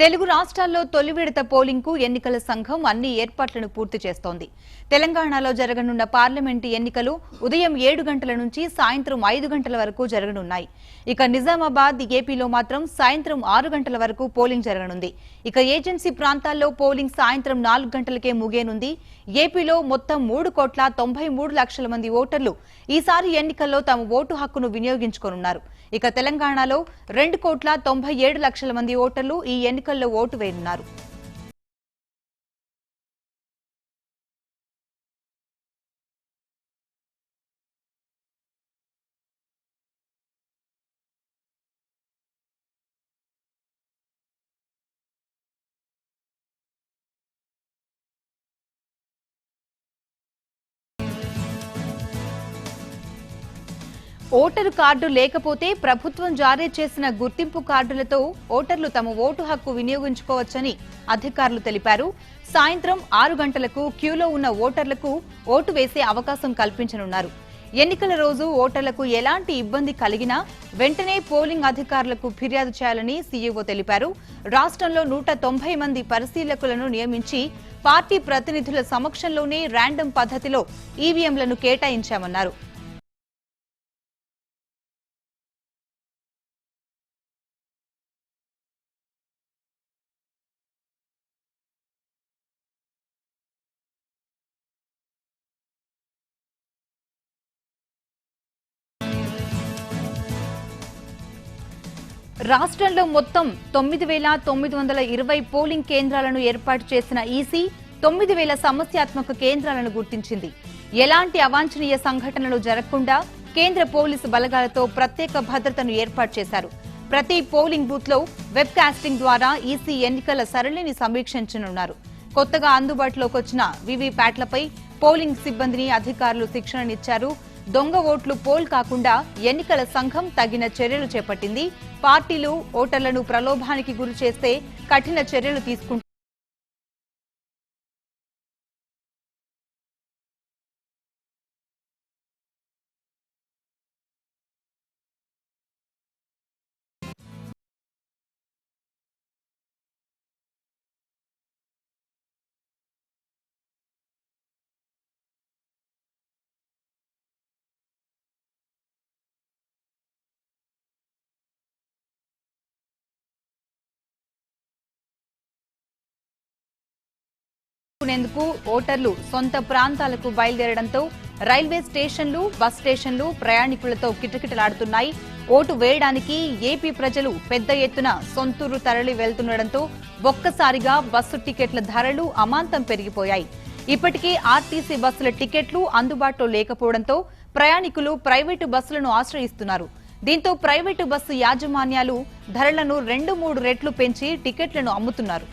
తెలుగు రాష్ట్రాల్లో తొలి విడత పోలింగ్ కు ఎన్నికల సంఘం అన్ని ఏర్పాట్లను పూర్తి చేస్తోంది. తెలంగాణలో జరగనున్న పార్లమెంటు ఎన్నికలు ఉదయం 7 గంటల నుంచి సాయంత్రం 5 గంటల వరకు జరగనున్నాయి. ఇక నిజామాబాద్, ఏపీలో మాత్రం సాయంత్రం 6 గంటల వరకు పోలింగ్ జరగనుంది. ఇక ఏజెన్సీ ప్రాంతాల్లో పోలింగ్ సాయంత్రం 4 గంటలకే ముగియనుంది. ఏపీలో మొత్తం 3,93,00,000 మంది ఓటర్లు ఈసారి ఎన్నికల్లో తమ ఓటు హక్కును వినియోగించుకోనున్నారు. ఇక తెలంగాణలో 2,97,00,000 మంది ఓటర్లు ఈ ఎన్నికల్లో ఓటు వేయనున్నారు. ఓటరు కార్డు లేకపోతే ప్రభుత్వం జారీ చేసిన గుర్తింపు కార్డులతో ఓటర్లు తమ ఓటు హక్కు వినియోగించుకోవచ్చని అధికారులు తెలిపారు. సాయంత్రం 6 గంటలకు క్యూలో ఉన్న ఓటర్లకు ఓటు వేసే అవకాశం కల్పించనున్నారు. ఎన్నికల రోజు ఓటర్లకు ఎలాంటి ఇబ్బంది కలిగినా వెంటనే పోలింగ్ అధికారులకు ఫిర్యాదు చేయాలని సీఈఓ తెలిపారు. రాష్ట్రంలో 190 మంది పరిశీలకులను నియమించి పార్టీ ప్రతినిధుల సమక్షంలోనే ర్యాండమ్ పద్ధతిలో ఈవీఎంలను కేటాయించామన్నారు. రాష్ట్రంలో మొత్తం 9,920 పోలింగ్ కేంద్రాలను ఏర్పాటు చేసిన ఈసీ 9,000 సమస్యాత్మక కేంద్రాలను గుర్తించింది. ఎలాంటి అవాంఛనీయ సంఘటనలు జరగకుండా కేంద్ర పోలీసు బలగాలతో ప్రత్యేక భద్రతను ఏర్పాటు చేశారు. ప్రతి పోలింగ్ బూత్ లో వెబ్ కాస్టింగ్ ద్వారా ఈసీ ఎన్నికల సరళిని సమీక్షించనున్నారు. కొత్తగా అందుబాటులోకి వచ్చిన వీవీప్యాట్లపై పోలింగ్ సిబ్బందిని అధికారులు శిక్షణనిచ్చారు. దొంగ ఓట్లు పోల్ కాకుండా ఎన్నికల సంఘం తగిన చర్యలు చేపట్టింది. పార్టీలు ఓటర్లను ప్రలోభానికి గురి చేస్తే కఠిన చర్యలు తీసుకుంటారు. నేందుకు ఓటర్లు సొంత ప్రాంతాలకు బయలుదేరడంతో రైల్వే స్టేషన్లు, బస్ స్టేషన్లు ప్రయాణికులతో కిటకిటలాడుతున్నాయి. ఓటు వేయడానికి ఏపీ ప్రజలు పెద్ద ఎత్తున సొంతూరు తరలి వెళ్తుండటంతో ఒక్కసారిగా బస్సు టికెట్ల ధరలు అమాంతం పెరిగిపోయాయి. ఇప్పటికే ఆర్టీసీ బస్సుల టికెట్లు అందుబాటులో లేకపోవడంతో ప్రయాణికులు ప్రైవేటు బస్సులను ఆశ్రయిస్తున్నారు. దీంతో ప్రైవేటు బస్సు యాజమాన్యాలు ధరలను 2-3 రెట్లు పెంచి టికెట్లను అమ్ముతున్నారు.